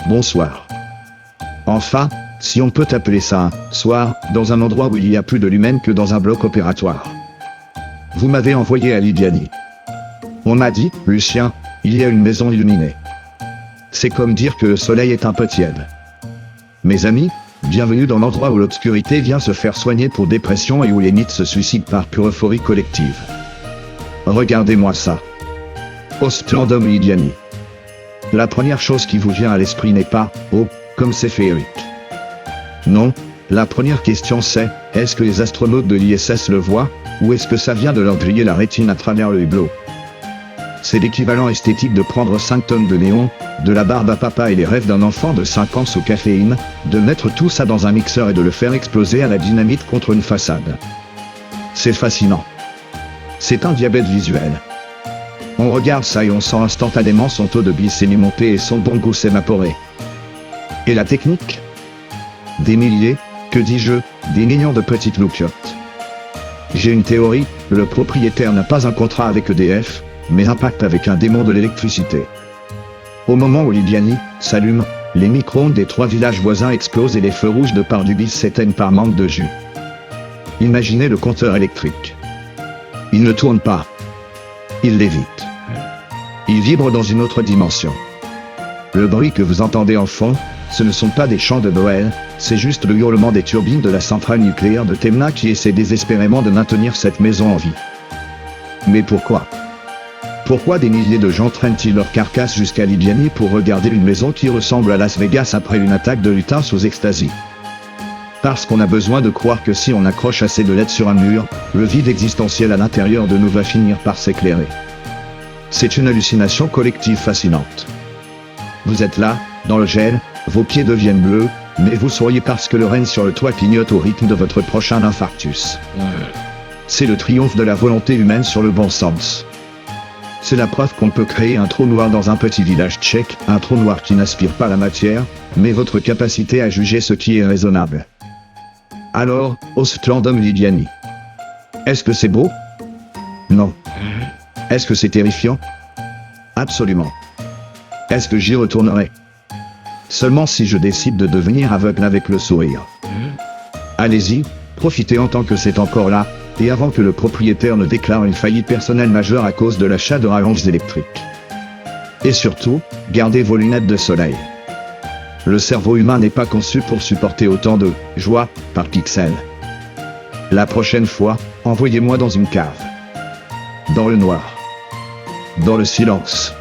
bonsoir. Enfin, si on peut appeler ça un soir, dans un endroit où il y a plus de lumen que dans un bloc opératoire. Vous m'avez envoyé à Lidiani. On m'a dit, Lucien, il y a une maison illuminée. C'est comme dire que le soleil est un peu tiède. Mes amis, bienvenue dans l'endroit où l'obscurité vient se faire soigner pour dépression et où les mythes se suicident par pure euphorie collective. Regardez-moi ça. Ostrandom Lidiani. La première chose qui vous vient à l'esprit n'est pas « Oh, comme c'est féerique ». Non, la première question c'est « Est-ce que les astronautes de l'ISS le voient, ou est-ce que ça vient de leur griller la rétine à travers le hublot ?» C'est l'équivalent esthétique de prendre 5 tonnes de néon, de la barbe à papa et les rêves d'un enfant de 5 ans sous caféine, de mettre tout ça dans un mixeur et de le faire exploser à la dynamite contre une façade. C'est fascinant. C'est un diabète visuel. On regarde ça et on sent instantanément son taux de glycémie monter et son bon goût s'évaporer. Et la technique ? Des milliers, que dis-je, des millions de petites loupiottes. J'ai une théorie, le propriétaire n'a pas un contrat avec EDF, mais un pacte avec un démon de l'électricité. Au moment où Lidiani s'allume, les micro-ondes des 3 villages voisins explosent et les feux rouges de Pardubice s'éteignent par manque de jus. Imaginez le compteur électrique. Il ne tourne pas. Il lévite. Il vibre dans une autre dimension. Le bruit que vous entendez en fond, ce ne sont pas des chants de Noël, c'est juste le hurlement des turbines de la centrale nucléaire de Temna qui essaie désespérément de maintenir cette maison en vie. Mais pourquoi ? Pourquoi des milliers de gens traînent-ils leur carcasse jusqu'à Lidiani pour regarder une maison qui ressemble à Las Vegas après une attaque de lutins sous ecstasy ? Parce qu'on a besoin de croire que si on accroche assez de LED sur un mur, le vide existentiel à l'intérieur de nous va finir par s'éclairer. C'est une hallucination collective fascinante. Vous êtes là, dans le gel, vos pieds deviennent bleus, mais vous souriez parce que le renne sur le toit clignote au rythme de votre prochain infarctus. C'est le triomphe de la volonté humaine sur le bon sens. C'est la preuve qu'on peut créer un trou noir dans un petit village tchèque, un trou noir qui n'aspire pas la matière, mais votre capacité à juger ce qui est raisonnable. Alors, Ostrandom Lidiani. Est-ce que c'est beau ? Non. Est-ce que c'est terrifiant ? Absolument. Est-ce que j'y retournerai ? Seulement si je décide de devenir aveugle avec le sourire. Allez-y, profitez en tant que c'est encore là, et avant que le propriétaire ne déclare une faillite personnelle majeure à cause de l'achat de rallonges électriques. Et surtout, gardez vos lunettes de soleil. Le cerveau humain n'est pas conçu pour supporter autant de joie par pixel. La prochaine fois, envoyez-moi dans une cave. Dans le noir. Dans le silence.